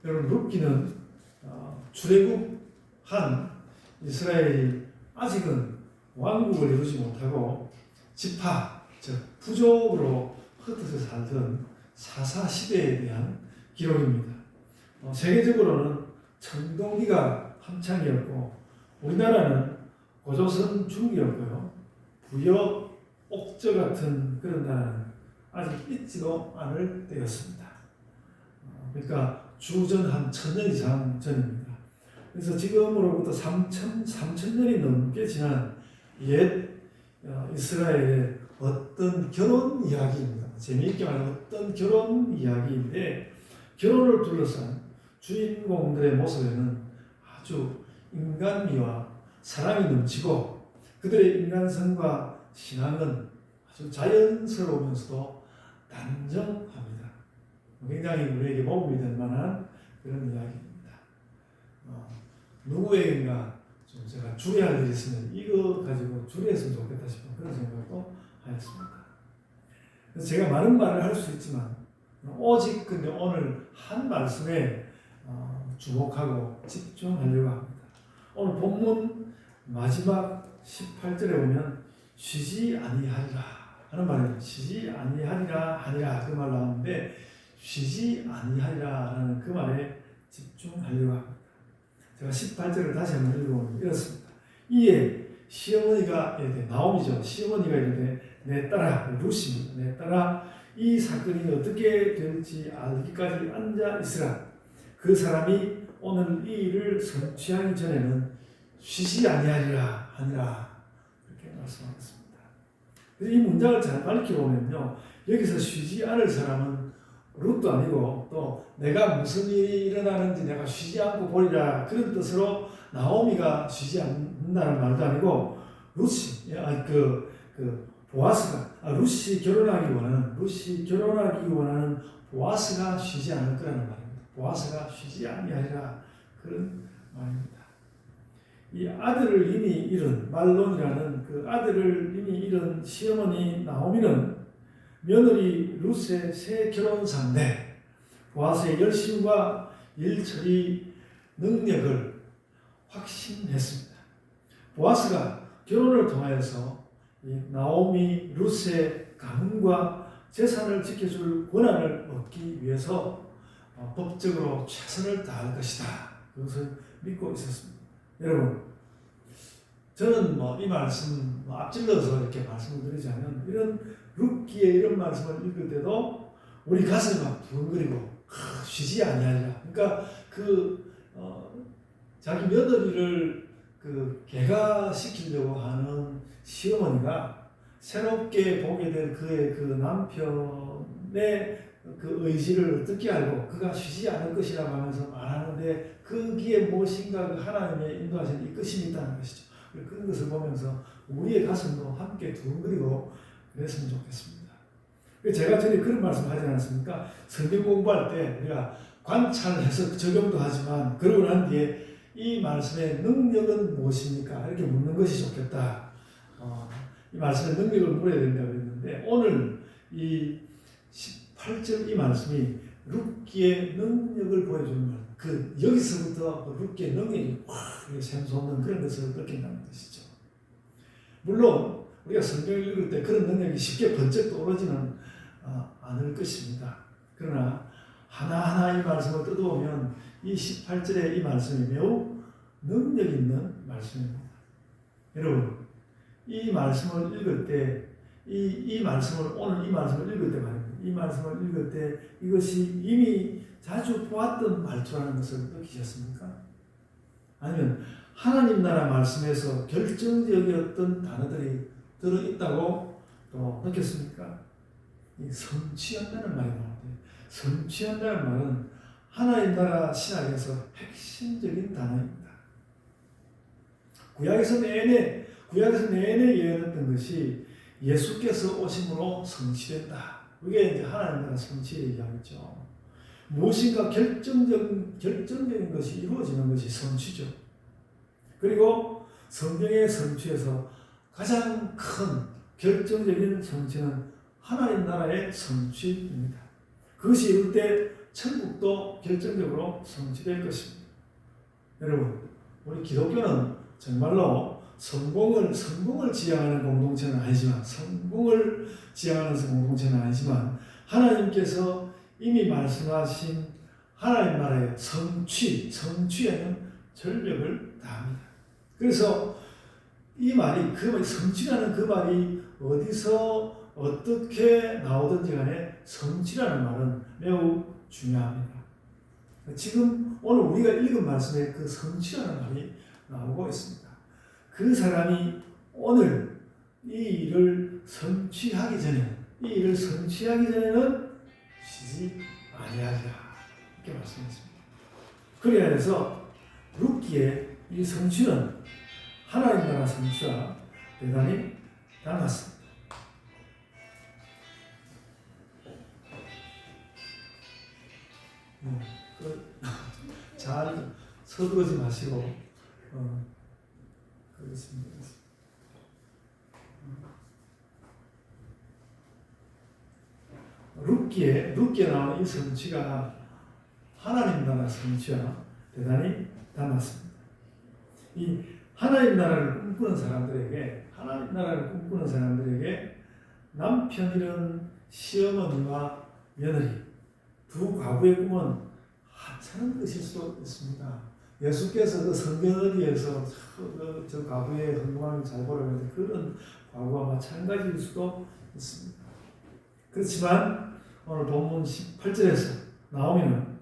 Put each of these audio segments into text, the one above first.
여러분, 룻기는 출애굽한 이스라엘이 아직은 왕국을 이루지 못하고 지파, 즉 부족으로 흩어져 살던 사사 시대에 대한 기록입니다. 세계적으로는 청동기가 한창이었고 우리나라는 고조선 중기였고요. 부역, 옥저 같은 그런 나라는 아직 있지도 않을 때였습니다. 그러니까 주전 한 1000년 이상 전입니다. 그래서 지금으로부터 3000년이 넘게 지난 옛 이스라엘의 어떤 결혼 이야기입니다. 재미있게 말하면 어떤 결혼 이야기인데, 결혼을 둘러싼 주인공들의 모습에는 아주 인간미와 사랑이 넘치고 그들의 인간성과 신앙은 아주 자연스러우면서도 단정합니다. 굉장히 우리에게 모범이 될 만한 그런 이야기입니다. 누구에게인가 좀 제가 주례할 일이 있으면 이거 가지고 주례했으면 좋겠다 싶은 그런 생각도 하였습니다. 그래서 제가 많은 말을 할 수 있지만 오직 근데 오늘 한 말씀에 주목하고 집중하려고 합니다. 오늘 본문 마지막 18절에 보면 쉬지 아니하리라 하는 말입니다. 쉬지 아니하리라 하니라 그 말 나오는데 쉬지 아니하리라 라는 그 말에 집중하려고 합니다. 제가 18절을 다시 한번 읽어보면 이렇습니다. 이에 시어머니가 이르되, 나옴이죠. 시어머니가 이르되 내 딸아, 룻입니다. 내 딸아, 이 사건이 어떻게 될지 알기까지 앉아 있으라. 그 사람이 오늘 이 일을 성취하기 전에는 쉬지 아니하리라 하니라. 이렇게 말씀하겠습니다. 그래서 이 문장을 잘 밝혀보면요, 여기서 쉬지 않을 사람은 룻도 아니고 또 내가 무슨 일이 일어나는지 내가 쉬지 않고 보리라 그런 뜻으로 나오미가 쉬지 않는다는 말도 아니고 룻이 보아스가 룻이 결혼하기 원하는 보아스가 쉬지 않을 거라는 말입니다. 보아스가 쉬지 아니하리라 그런 말입니다. 이 아들을 이미 잃은 말론이라는 그 아들을 이미 잃은 시어머니 나오미는 며느리 룻의 새 결혼 상대 보아스의 열심과 일처리 능력을 확신했습니다. 보아스가 결혼을 통하여서 이 나오미 룻의 가문과 재산을 지켜줄 권한을 얻기 위해서 법적으로 최선을 다할 것이다. 그것을 믿고 있었습니다. 여러분, 저는 이 말씀 앞질러서 이렇게 말씀을 드리자면 이런 룻기의 이런 말씀을 읽을 때도 우리 가슴이 막 두근거리고 쉬지 아니하리라. 그러니까 자기 며느리를 개가시키려고 하는 시어머니가 새롭게 보게 될 그의 그 남편의 그 의지를 어떻게 알고 그가 쉬지 않을 것이라고 하면서 말하는데 거기에 무엇인가 그 하나님의 인도하신 이끄심이 있다는 것이죠. 그런 것을 보면서 우리의 가슴도 함께 두근거리고 그랬으면 좋겠습니다. 제가 전에 그런 말씀 하지 않았습니까? 성경 공부할 때 우리가 관찰해서 적용도 하지만 그러고 난 뒤에 이 말씀의 능력은 무엇입니까? 이렇게 묻는 것이 좋겠다. 이 말씀의 능력을 물어야 된다고 그랬는데 오늘 이 18절 이 말씀이 룻기의 능력을 보여주는 말. 여기서부터 룻기의 능력이 확 샘솟는 그런 것을 느낀다는 것이죠. 물론 우리가 성경을 읽을 때 그런 능력이 쉽게 번쩍 떠오르지는 않을 것입니다. 그러나 하나하나 이 말씀을 뜯어보면 이 18절의 이 말씀이 매우 능력 있는 말씀입니다. 여러분, 이 말씀을 읽을 때 오늘 이 말씀을 읽을 때 말입니다. 이 말씀을 읽을 때 이것이 이미 자주 보았던 말투라는 것을 느끼셨습니까? 아니면 하나님 나라 말씀에서 결정적이었던 단어들이 들어있다고 또 느꼈습니까? 이 성취한다는 말이 나오는데, 성취한다는 말은 하나님 나라 신학에서 핵심적인 단어입니다. 구약에서 내내 예언했던 것이 예수께서 오심으로 성취된다. 그게 이제 하나님 나라 성취의 이야기죠. 무엇인가 결정적인 것이 이루어지는 것이 성취죠. 그리고 성경의 성취에서 가장 큰 결정적인 성취는 하나님 나라의 성취입니다. 그것이 이룰 때 천국도 결정적으로 성취될 것입니다. 여러분, 우리 기독교는 정말로 성공을 지향하는 공동체는 아니지만, 하나님께서 이미 말씀하신 하나님 나라의 성취에는 전력을 다합니다. 그래서 이 말이, 성취라는 그 말이 어디서 어떻게 나오든지 간에 성취라는 말은 매우 중요합니다. 지금 오늘 우리가 읽은 말씀에 그 성취라는 말이 나오고 있습니다. 그 사람이 오늘 이 일을 성취하기 전에는 쉬지 아니하리라, 이렇게 말씀했습니다. 그래야 해서 룻기의 이 성취는 하나님 나라 성취와 대단히 닮았습니다. 잘 서두르지 마시고 그렇습니다. 룻기에 나오는 이 성취가 하나님 나라 성취와 대단히 닮았습니다. 이 하나님 나라를 꿈꾸는 사람들에게 남편 잃은 시어머니와 며느리 두 과부의 꿈은 하찮은 것일 수도 있습니다. 예수께서 그 성경 어디에서 저 과부의 흥망을 잘 보라고 했는데 그런 과부와 마찬가지일 수도 있습니다. 그렇지만 오늘 본문 18절에서 나오미는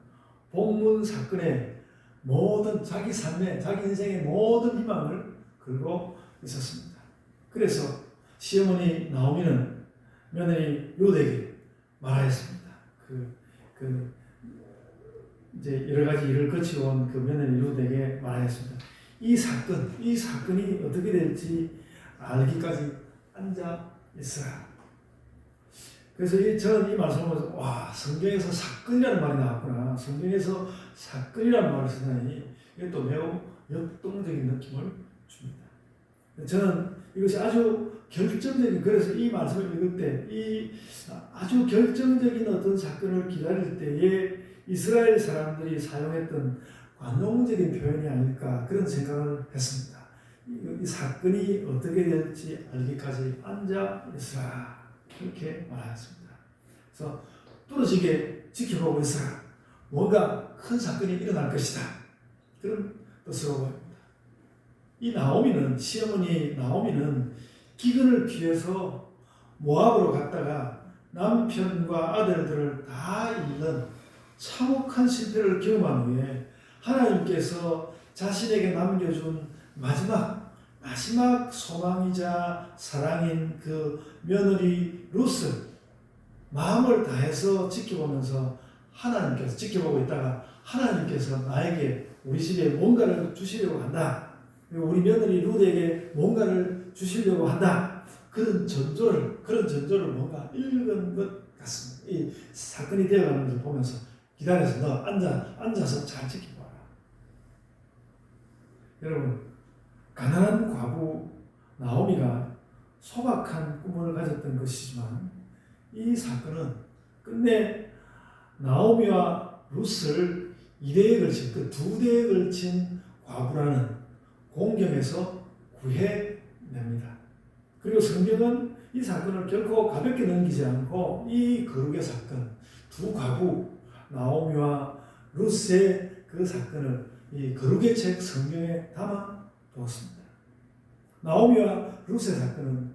본문 사건에 모든 자기 삶에, 자기 인생의 모든 희망을 걸고 있었습니다. 그래서 시어머니 나오미는 며느리 룻에게 말하였습니다. 이제 여러 가지 일을 거치온 그 며느리 룻에게 말하였습니다. 이 사건이 어떻게 될지 알기까지 앉아 있으라. 그래서 저는 이 말씀을 보면서, 와, 성경에서 사건이라는 말이 나왔구나. 성경에서 사건이라는 말을 쓰다니, 이게 또 매우 역동적인 느낌을 줍니다. 저는 이것이 아주 결정적인, 그래서 이 말씀을 읽을 때, 이 아주 결정적인 어떤 사건을 기다릴 때에 이스라엘 사람들이 사용했던 관용적인 표현이 아닐까, 그런 생각을 했습니다. 이 사건이 어떻게 될지 알기까지 앉아 있으라, 그렇게 말하였습니다. 그래서 뚫어지게 지켜보고 있으라. 뭔가 큰 사건이 일어날 것이다, 그런 뜻으로 보입니다. 이 시어머니 나오미는 기근을 피해서 모압으로 갔다가 남편과 아들들을 다 잃는 참혹한 실패를 경험한 후에 하나님께서 자신에게 남겨준 마지막 소망이자 사랑인 그 며느리 룻을 마음을 다해서 지켜보고 있다가 하나님께서 나에게 우리 집에 뭔가를 주시려고 한다, 우리 며느리 룻에게 뭔가를 주시려고 한다, 그런 전조를 뭔가 읽은 것 같습니다. 이 사건이 되어가는 것을 보면서 기다려서 너 앉아서 잘 지켜봐라. 여러분, 가난한 과부 나오미가 소박한 꿈을 가졌던 것이지만 이 사건은 끝내 나오미와 룻을 2대에 걸친, 그 2대에 걸친 과부라는 공경에서 구해냅니다. 그리고 성경은 이 사건을 결코 가볍게 넘기지 않고 이 거룩의 사건, 두 과부 나오미와 룻의 그 사건을 이 거룩의 책 성경에 담아 두었습니다. 나오미와 룻의 사건은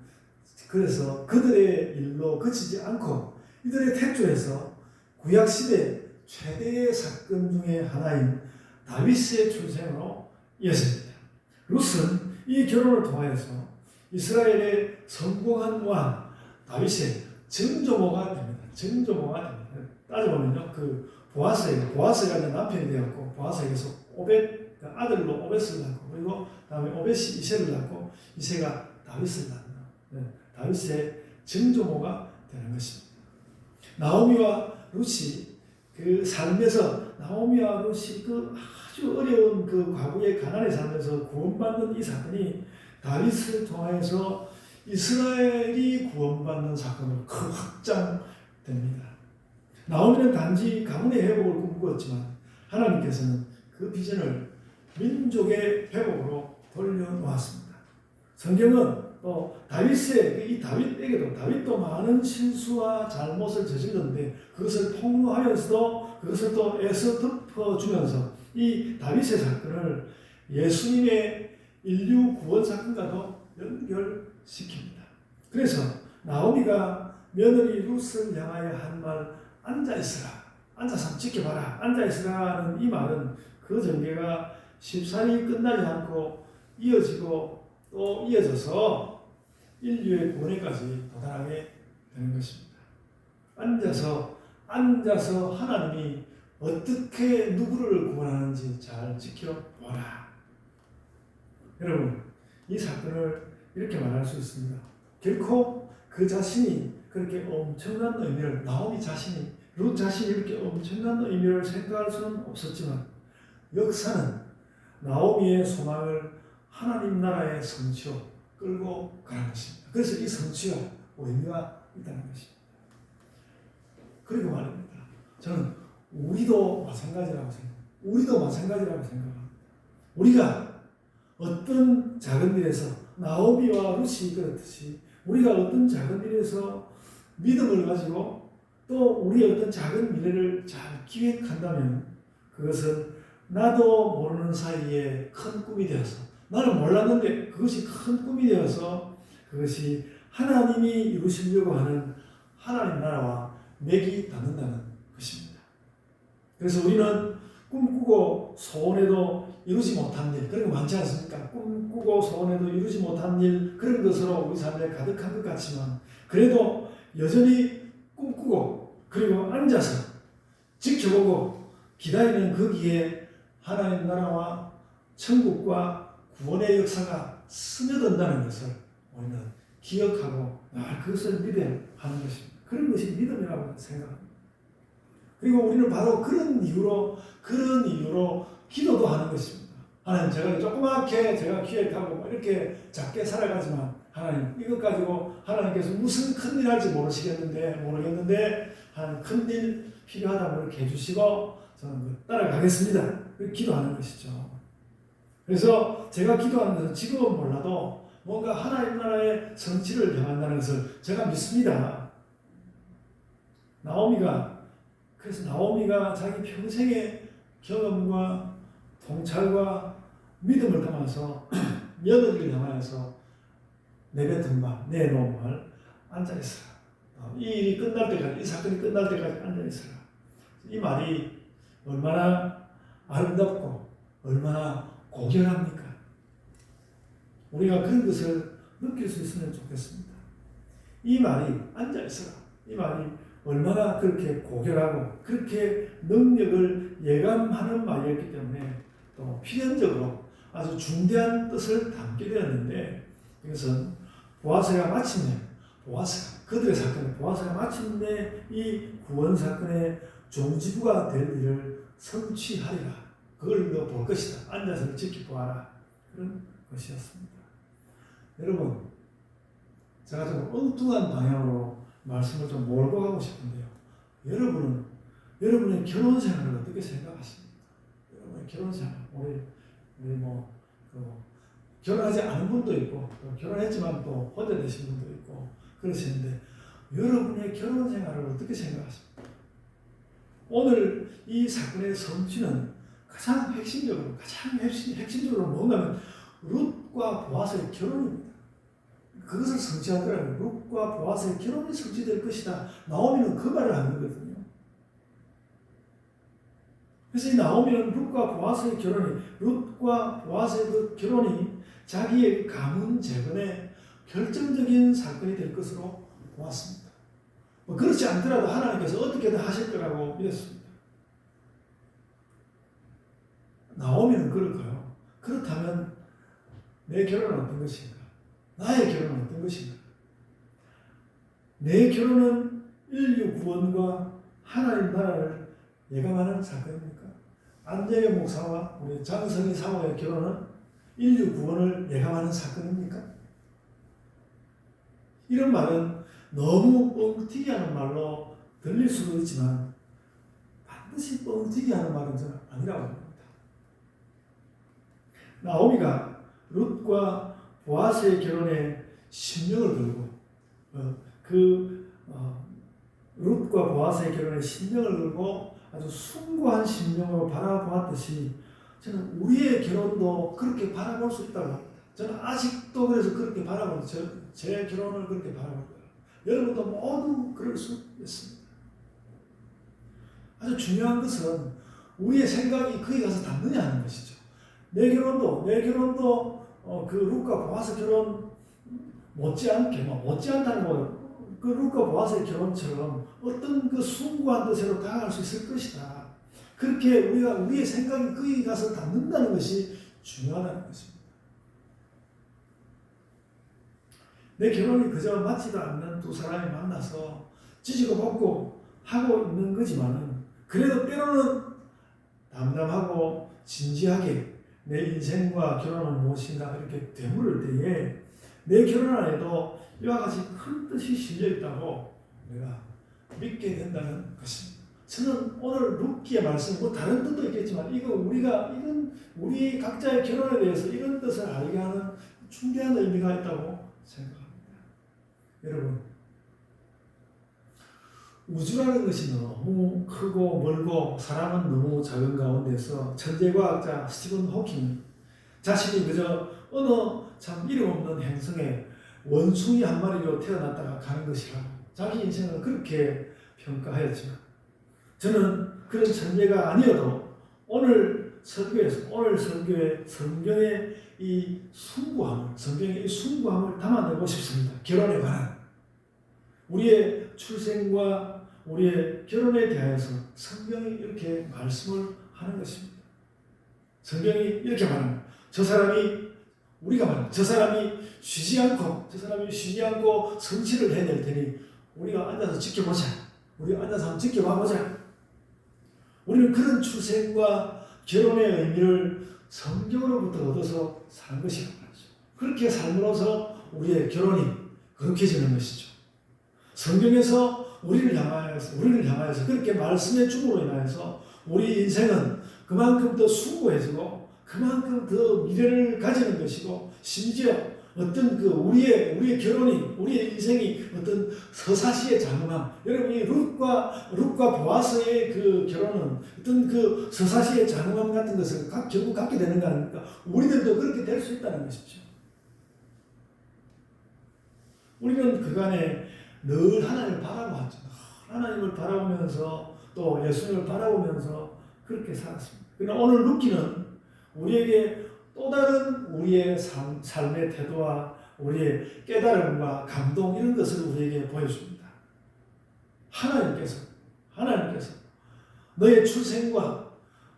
그래서 그들의 일로 그치지 않고 이들의 택조에서 구약시대 최대의 사건 중에 하나인 다윗의 출생으로 이어집니다. 룻은 이 결혼을 통하여서 이스라엘의 성공한 왕 다윗의 정조모가 됩니다. 따져보면요, 보아스가 남편이 되었고, 보아스에게서 아들로 오벳을 낳고, 그리고 다음에 오벳이 이새를 낳고, 이새가 다윗을 낳는, 다윗의 정조모가 되는 것입니다. 나오미와 룻이 그 삶에서, 나오미와 룻이 그 아주 어려운 그 과거의 가난의 삶에서 구원받는 이 사건이 다윗을 통하여서 이스라엘이 구원받는 사건으로 확장됩니다. 나오미는 단지 가문의 회복을 꿈꾸었지만 하나님께서는 그 비전을 민족의 회복으로 돌려놓았습니다. 성경은 또 다윗의 이 다윗도 많은 실수와 잘못을 저질렀는데 그것을 폭로하면서도 그것을 또 애써 덮어주면서 이 다윗의 사건을 예수님의 인류 구원 사건과도 연결시킵니다. 그래서 나오미가 며느리 룻을 향하여 한 말, 앉아있으라, 앉아서 지켜봐라, 앉아있으라는 이 말은 그 전개가 쉽사리 끝나지 않고 이어지고 또 이어져서 인류의 구원에까지 도달하게 되는 것입니다. 앉아서 하나님이 어떻게 누구를 구원하는지 잘 지켜보라. 여러분, 이 사건을 이렇게 말할 수 있습니다. 결코 그 자신이 그렇게 엄청난 의미를, 나오미 자신이, 룻 자신이 이렇게 엄청난 의미를 생각할 수는 없었지만 역사는 나오미의 소망을 하나님 나라의 성취로 끌고 가는 것입니다. 그래서 이 성취가 의미가 있다는 것입니다. 그리고 말입니다. 저는 우리도 마찬가지라고 생각합니다. 우리가 어떤 작은 일에서 나오미와 룻이 그렇듯이 우리가 어떤 작은 일에서 믿음을 가지고 또 우리의 어떤 작은 미래를 잘 기획한다면 그것은 나도 모르는 사이에 큰 꿈이 되어서 나는 몰랐는데 그것이 큰 꿈이 되어서 그것이 하나님이 이루시려고 하는 하나님 나라와 맥이 닿는다는 것입니다. 그래서 우리는 꿈꾸고 소원해도 이루지 못한 일, 그런 거 많지 않습니까? 꿈꾸고 소원해도 이루지 못한 일, 그런 것으로 우리 삶에 가득한 것 같지만 그래도 여전히 꿈꾸고 그리고 앉아서 지켜보고 기다리는 거기에 하나님 나라와 천국과 구원의 역사가 스며든다는 것을 우리는 기억하고 늘 그것을 믿어야 하는 것입니다. 그런 것이 믿음이라고 생각합니다. 그리고 우리는 바로 그런 이유로 기도도 하는 것입니다. 하나님, 제가 조그맣게 제가 기획하고 이렇게 작게 살아가지만 하나님, 이것 가지고 하나님께서 무슨 큰일 할지 모르겠는데 하나님, 큰일 필요하다고 이렇게 해주시고 저는 따라가겠습니다. 그렇게 기도하는 것이죠. 그래서 제가 기도하는 것은 지금은 몰라도 뭔가 하나님 나라의 성취를 향한다는 것을 제가 믿습니다. 그래서 나오미가 자기 평생의 경험과 통찰과 믿음을 담아서 며느리를 향하여서 내뱉은 말, 내놓은 말, 앉아있으라. 이 일이 끝날 때까지, 이 사건이 끝날 때까지 앉아있으라. 이 말이 얼마나 아름답고 얼마나 고결합니까? 우리가 그런 것을 느낄 수 있으면 좋겠습니다. 이 말이 앉아있으라. 이 말이 얼마나 그렇게 고결하고 그렇게 능력을 예감하는 말이었기 때문에 또 필연적으로 아주 중대한 뜻을 담게 되었는데 이것은 그들의 사건에 보아스가 마침내 이 구원 사건의 종지부가 될 일을 성취하리라. 그걸 너 볼 것이다. 앉아서 지켜보아라. 그런 것이었습니다. 여러분, 제가 좀 엉뚱한 방향으로 말씀을 좀 몰고 가고 싶은데요. 여러분의 결혼 생활을 어떻게 생각하십니까? 여러분의 결혼 생활, 우리 결혼하지 않은 분도 있고, 결혼했지만 또 혼자 되신 분도 있고, 그러시는데, 여러분의 결혼 생활을 어떻게 생각하십니까? 오늘 이 사건의 성취는 가장 핵심적으로 뭔가면 룻과 보아스의 결혼입니다. 그것을 성취하더라고요. 룻과 보아스의 결혼이 성취될 것이다. 나오미는 그 말을 한 거거든요. 그래서 이 나오미는 룻과 보아스의 그 결혼이 자기의 가문 재건의 결정적인 사건이 될 것으로 보았습니다. 그렇지 않더라도 하나님께서 어떻게든 하실 거라고 믿었습니다. 나오미는 그럴까요? 그렇다면 내 결혼은 어떤 것인가? 나의 결혼은 어떤 것인가? 내 결혼은 인류 구원과 하나님 나라를 예감하는 사건입니까? 안재의 목사와 우리 장성희 사모의 결혼은 인류 구원을 예감하는 사건입니까? 이런 말은 너무 뻥튀기하는 말로 들릴 수도 있지만 그것이 뻥튀기 하는 말은 저는 아니라고 봅니다. 나오미가 룻과 보아스의 결혼에 신명을 걸고 룻과 보아스의 결혼에 신명을 걸고 아주 숭고한 신명으로 바라보았듯이 저는 우리의 결혼도 그렇게 바라볼 수 있다고 합니다. 저는 아직도 그래서 그렇게 바라보고 제 결혼을 그렇게 바라볼 거예요. 여러분도 모두 그럴 수 있습니다. 아주 중요한 것은 우리의 생각이 거기 가서 닿느냐 하는 것이죠. 내 결혼도 그 룻과 보아스 결혼 못지않다는 거, 그 룻과 보아스의 결혼처럼 어떤 그 숭고한 뜻으로 다가갈 수 있을 것이다. 그렇게 우리의 생각이 거기 가서 닿는다는 것이 중요하다는 것입니다. 내 결혼이 그저 맞지도 않는 두 사람이 만나서 찢고 벗고 하고 있는 거지만은 그래도 때로는 담담하고 진지하게 내 인생과 결혼은 무엇인가 이렇게 되물을 때에 내 결혼 안에도 이와 같이 큰 뜻이 실려 있다고 우리가 믿게 된다는 것입니다. 저는 오늘 룻기의 말씀, 다른 뜻도 있겠지만 이건 우리 각자의 결혼에 대해서 이런 뜻을 알게 하는 중대한 의미가 있다고 생각합니다. 여러분, 우주라는 것이 너무 크고 멀고 사람은 너무 작은 가운데서 천재과학자 스티븐 호킹 자신이 그저 어느 참 이름 없는 행성에 원숭이 한 마리로 태어났다가 가는 것이라고 자기 인생을 그렇게 평가하였지만 저는 그런 천재가 아니어도 오늘 설교의 성경의 이 숭고함을 담아내고 싶습니다. 결혼에 관한 우리의 출생과 우리의 결혼에 대하여서 성경이 이렇게 말씀을 하는 것입니다. 성경이 이렇게 말합니다. 저 사람이 쉬지 않고 성취를 해낼 테니 우리가 앉아서 지켜보자. 우리가 앉아서 한번 지켜봐보자. 우리는 그런 출생과 결혼의 의미를 성경으로부터 얻어서 사는 것이라고 하죠. 그렇게 삶으로써 우리의 결혼이 거룩해지는 것이죠. 성경에서 우리를 향하여서 그렇게 말씀의 중으로 인하여서 우리 인생은 그만큼 더 숭고해지고 그만큼 더 미래를 가지는 것이고 심지어 어떤 우리의 결혼이 우리의 인생이 어떤 서사시의 장엄함, 여러분이 룻과 보아스의 그 결혼은 어떤 그 서사시의 장엄함 같은 것을 결국 갖게 되는 거 아닙니까? 우리들도 그렇게 될 수 있다는 것이죠. 우리는 그간에 늘 하나님을 바라보았죠. 하나님을 바라보면서 또 예수님을 바라보면서 그렇게 살았습니다. 그러나 오늘 룻기는 우리에게 또 다른 우리의 삶의 태도와 우리의 깨달음과 감동 이런 것을 우리에게 보여줍니다. 하나님께서 너의 출생과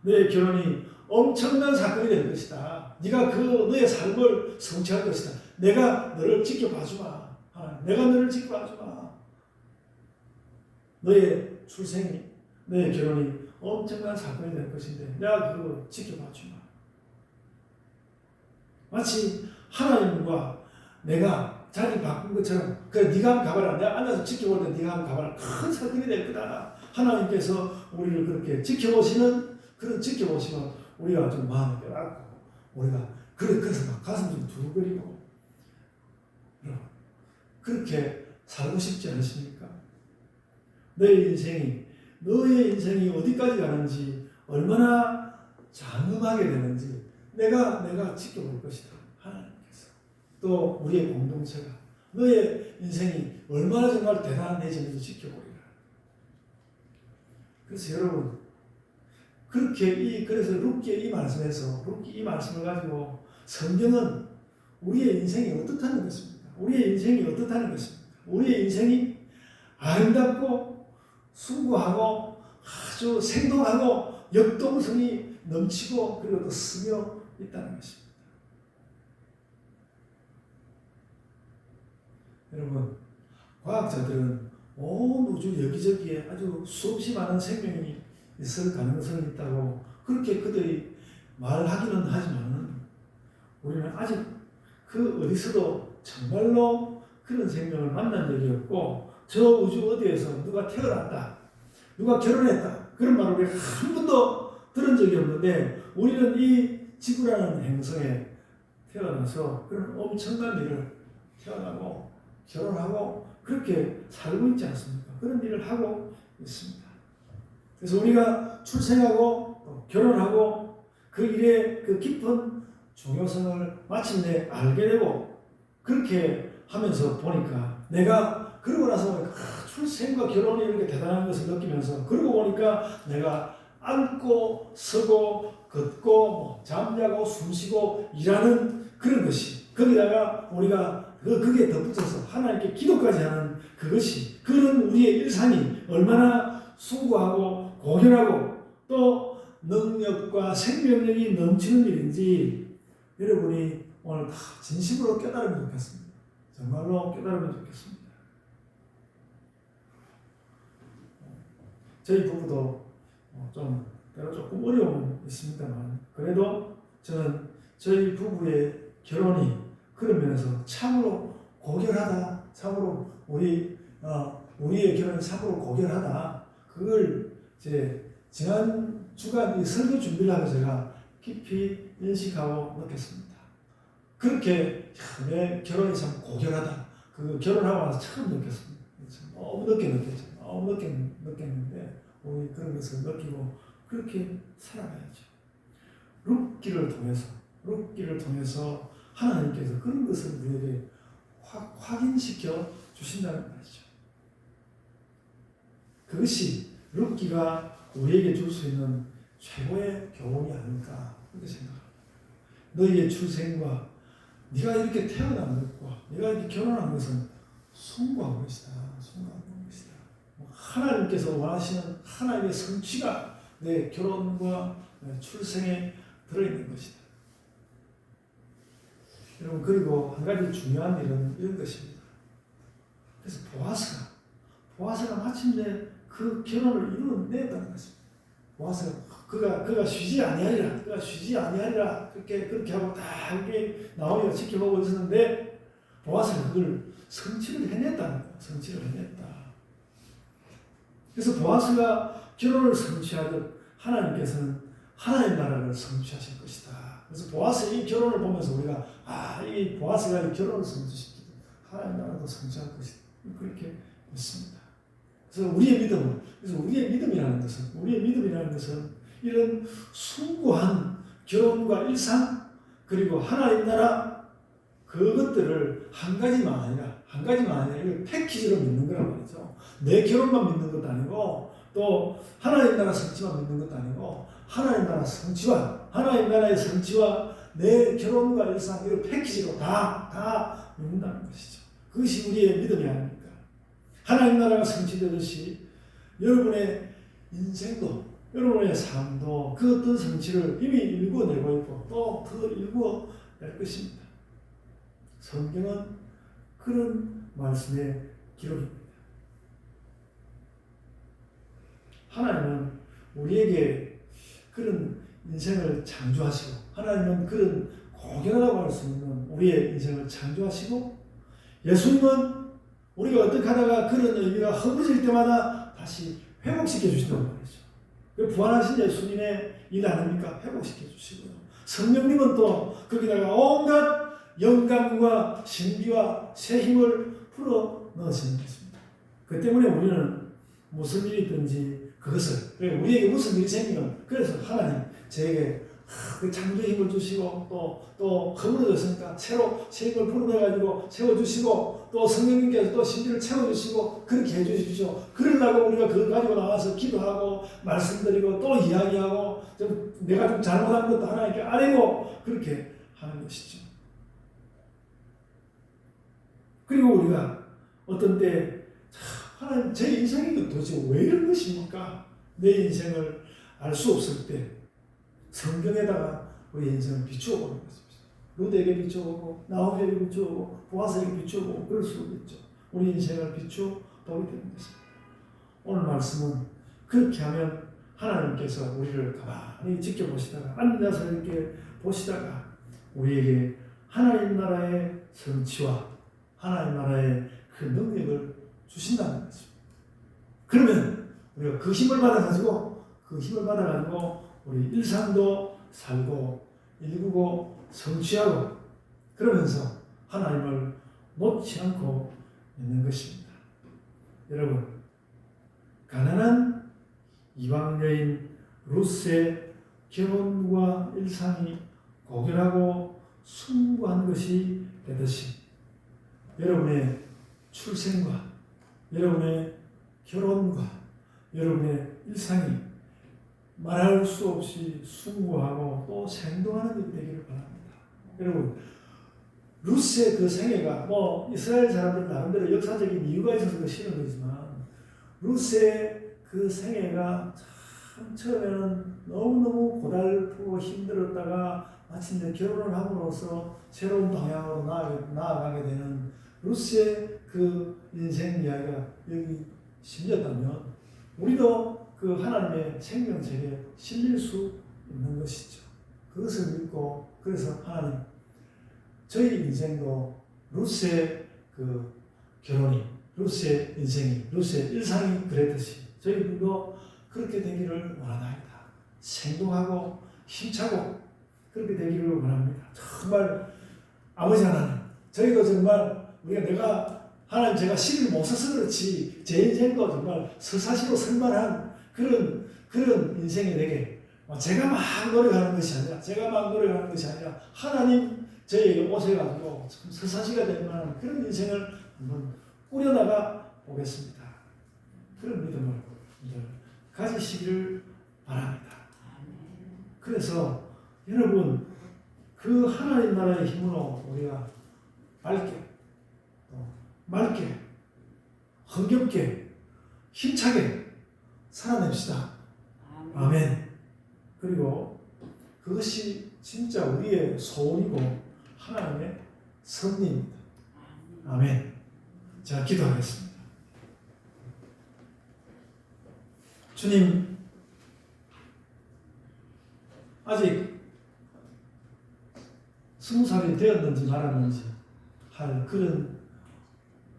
너의 결혼이 엄청난 사건이 될 것이다. 네가 너의 삶을 성취할 것이다. 내가 너를 지켜봐주마. 내가 너를 지켜봐주마. 너의 출생이, 너의 결혼이 엄청난 사건이 될 것인데 내가 그거 지켜봐주마. 마치 하나님과 내가 자리 바꾼 것처럼 그래 네가 한번 가봐라. 내가 앉아서 지켜볼 때 네가 한번 가봐라. 큰 사건이 될 거다. 하나님께서 우리를 그렇게 지켜보시면 우리가 좀 마음을 깨닫고 우리가 그래서 막 가슴 좀 두근거리고 그렇게 살고 싶지 않으십니까? 너의 인생이 어디까지 가는지 얼마나 장엄하게 되는지 내가 지켜볼 것이다. 하나님께서 또 우리의 공동체가 너의 인생이 얼마나 정말 대단해지는지 지켜보리라. 그래서 여러분 그래서 룻기의 이 말씀을 가지고 성경은 우리의 인생이 어떻다는 것입니다. 우리의 인생이 아름답고 숭고하고 아주 생동하고 역동성이 넘치고 그리고 또 스며 있다는 것입니다. 여러분, 과학자들은 온 우주 여기저기에 아주 수없이 많은 생명이 있을 가능성이 있다고 그렇게 그들이 말하기는 하지만 우리는 아직 그 어디서도 정말로 그런 생명을 만난 적이 없고 저 우주 어디에서 누가 태어났다, 누가 결혼했다, 그런 말을 우리가 한 번도 들은 적이 없는데 우리는 이 지구라는 행성에 태어나서 그런 엄청난 일을 태어나고 결혼하고 그렇게 살고 있지 않습니까? 그런 일을 하고 있습니다. 그래서 우리가 출생하고 또 결혼하고 그 일의 그 깊은 중요성을 마침내 알게 되고 그렇게 하면서 보니까 내가 그러고 나서 보니까 출생과 결혼이 이렇게 대단한 것을 느끼면서 그러고 보니까 내가 앉고 서고 걷고 잠자고 숨쉬고 일하는 그런 것이 거기다가 우리가 그게 덧붙여서 하나님께 기도까지 하는 그것이 그런 우리의 일상이 얼마나 숭고하고 고결하고 또 능력과 생명력이 넘치는 일인지 여러분이 오늘 다 진심으로 깨달으면 좋겠습니다. 정말로 깨달으면 좋겠습니다. 저희 부부도 좀 때로 조금 어려움은 있습니다만 그래도 저는 저희 부부의 결혼이 그런 면에서 참으로 고결하다, 참으로 우리의 결혼이 참으로 고결하다. 그걸 이제 지난 주간 이 설교 준비를 하면서 제가 깊이 인식하고 느꼈습니다. 그렇게 내 결혼이 참 고결하다. 그 결혼하고 나서 처음 느꼈습니다. 너무 늦게 느꼈죠. 너무 늦게 느꼈는데 우리 그런 것을 느끼고 그렇게 살아가야죠. 룻기를 통해서 하나님께서 그런 것을 우리에게 확인시켜 주신다는 말이죠. 그것이 룻기가 우리에게 줄 수 있는 최고의 교훈이 아닐까 그렇게 생각합니다. 너희의 출생과 네가 이렇게 태어난 것과 네가 이렇게 결혼한 것은 숭고한 것이다. 하나님께서 원하시는 하나님의 성취가 내 결혼과 내 출생에 들어있는 것이다. 여러분 그리고 한 가지 중요한 일은 이런 것입니다. 그래서 보아스가 마침내 그 결혼을 이루어냈다는 것입니다. 보아스가 그가 쉬지 아니하리라 그렇게 하고 다 이렇게 나오기가 지켜보고 있었는데 보아스가 그걸 성취를 해냈다. 그래서 보아스가 결혼을 성취하듯 하나님께서는 하나님 나라를 성취하실 것이다. 그래서 보아스의 이 결혼을 보면서 우리가 이 보아스가 이 결혼을 성취시키듯 하나님 나라도 성취할 것이다. 그렇게 믿습니다. 그래서 우리의 믿음이라는 것은 이런 숭고한 결혼과 일상 그리고 하나님 나라 그것들을 한 가지만 아니라 이걸 패키지로 믿는 거란 말이죠. 내 결혼만 믿는 것도 아니고 또 하나님 나라 성취만 믿는 것도 아니고 하나님 나라 성취와 하나님 나라의 성취와 내 결혼과 일상 이걸 패키지로 다 믿는다는 것이죠. 그것이 우리의 믿음이 아닙니까? 하나님 나라가 성취되듯이 여러분의 인생도 여러분의 삶도 그 어떤 성취를 이미 일궈내고 있고 또 더 일궈낼 것입니다. 성경은 그런 말씀의 기록입니다. 하나님은 우리에게 그런 인생을 창조하시고 하나님은 그런 고결하다고 할 수 있는 우리의 인생을 창조하시고 예수님은 우리가 어떻게 하다가 그런 의미가 허물어질 때마다 다시 회복시켜 주신다는 말이죠. 부활하신 예수님의 일 아닙니까? 회복시켜 주시고요. 성령님은 또 거기다가 온갖 영감과 신비와 새 힘을 풀어 넣으시는 것입니다. 그 때문에 우리는 무슨 일이 있든지 그것을 우리에게 무슨 일이 생기면 그래서 하나님 저에게 그 창조의 힘을 주시고 또 허물어졌으니까 새로 새 힘을 풀어내가지고 세워주시고 또 성령님께서 또 신비를 채워주시고 그렇게 해주십시오. 그러려고 우리가 그걸 가지고 나와서 기도하고 말씀드리고 또 이야기하고 내가 좀 잘못한 것도 하나님께 아뢰고 그렇게 하는 것이죠. 그리고 우리가 어떤 때 하나님 제 인생이 도대체 왜 이런 것입니까? 내 인생을 알 수 없을 때 성경에다가 우리 인생을 비추어 보는 것입니다. 룻에게 비추어보고 나홀에게 비추어보고 보아스에게 비추어보고 그럴 수 있죠. 우리 인생을 비추어 보게 되는 것입니다. 오늘 말씀은 그렇게 하면 하나님께서 우리를 가만히 지켜보시다가 앉아서 이렇게 보시다가 우리에게 하나님 나라의 성취와 하나님 나라의 그 능력을 주신다는 것입니다. 그러면 우리가 그 힘을 받아가지고 그 힘을 받아가지고 우리 일상도 살고 일구고 성취하고 그러면서 하나님을 놓지 않고 있는 것입니다. 여러분, 가난한 이방 여인 룻의 결혼과 일상이 고결하고 숭고한 것이 되듯이 여러분의 출생과 여러분의 결혼과 여러분의 일상이 말할 수 없이 숭고하고 또 생동하는 일이 되기를 바랍니다. 여러분, 룻의 그 생애가 이스라엘 사람들 나름대로 역사적인 이유가 있어서 그 싫은 거지만 룻의 그 생애가 참 처음에는 너무너무 고달프고 힘들었다가 마침내 결혼을 함으로써 새로운 방향으로 나아가게 되는 룻의 그 인생 이야기가 여기 실렸다면 우리도 그 하나님의 생명책에 실릴 수 있는 것이죠. 그것을 믿고 그래서 하나님 저희 인생도 룻의 그 결혼이 룻의 인생이 룻의 일상이 그랬듯이 저희들도 그렇게 되기를 원하나이다. 생동하고 힘차고 그렇게 되기를 원합니다. 정말 아버지 하나님 저희도 정말 내가 하나님 제가 시를 못 써서 그렇지 제 인생도 정말 서사시로 쓸만한 그런 인생이 되게 제가 막 노력하는 것이 아니라 하나님 저희에게 오셔가지고 서사시가 될 만한 그런 인생을 한번 꾸려나가 보겠습니다. 그런 믿음을 가지시기를 바랍니다. 그래서 여러분 그 하나님 나라의 힘으로 우리가 맑게 흥겹게 힘차게 살아냅시다. 아멘. 그리고 그것이 진짜 우리의 소원이고 하나님의 섭리입니다. 아멘. 자, 기도하겠습니다. 주님, 아직 20살이 되었는지 말았는지 할 그런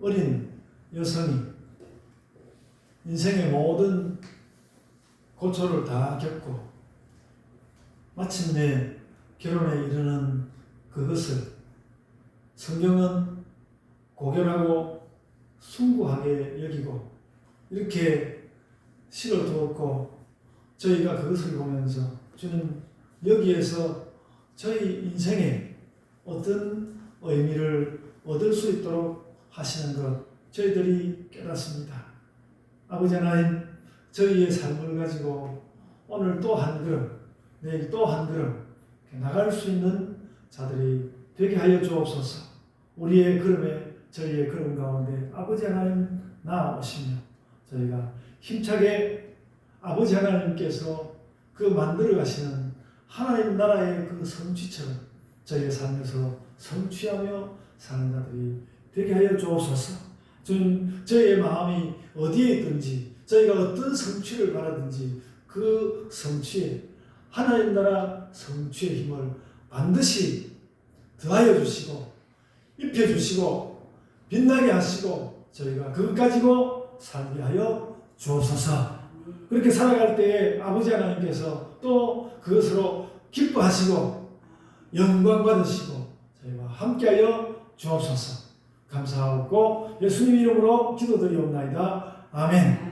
어린 여성이 인생의 모든 고초를 다 겪고 마침내 결혼에 이르는 그것을 성경은 고결하고 숭고하게 여기고 이렇게 실어두었고 저희가 그것을 보면서 주님 여기에서 저희 인생에 어떤 의미를 얻을 수 있도록 하시는 것 저희들이 깨닫습니다. 아버지 하나님 저희의 삶을 가지고 오늘 또 한 걸음 내일 또 한 걸음 나갈 수 있는 자들이 되게 하여 주옵소서. 우리의 걸음에 저희의 걸음 가운데 아버지 하나님 나아오시며 저희가 힘차게 아버지 하나님께서 그 만들어 가시는 하나님 나라의 그 성취처럼 저희의 삶에서 성취하며 사는 자들이 되게 하여 주옵소서. 주님, 저희의 마음이 어디에 있든지 저희가 어떤 성취를 바라든지 그 성취에 하나님 나라 성취의 힘을 반드시 더하여 주시고 입혀주시고 빛나게 하시고 저희가 그것 가지고 살게 하여 주옵소서. 그렇게 살아갈 때에 아버지 하나님께서 또 그것으로 기뻐하시고 영광 받으시고 저희와 함께하여 주옵소서. 감사하고 예수님 이름으로 기도드리옵나이다. 아멘.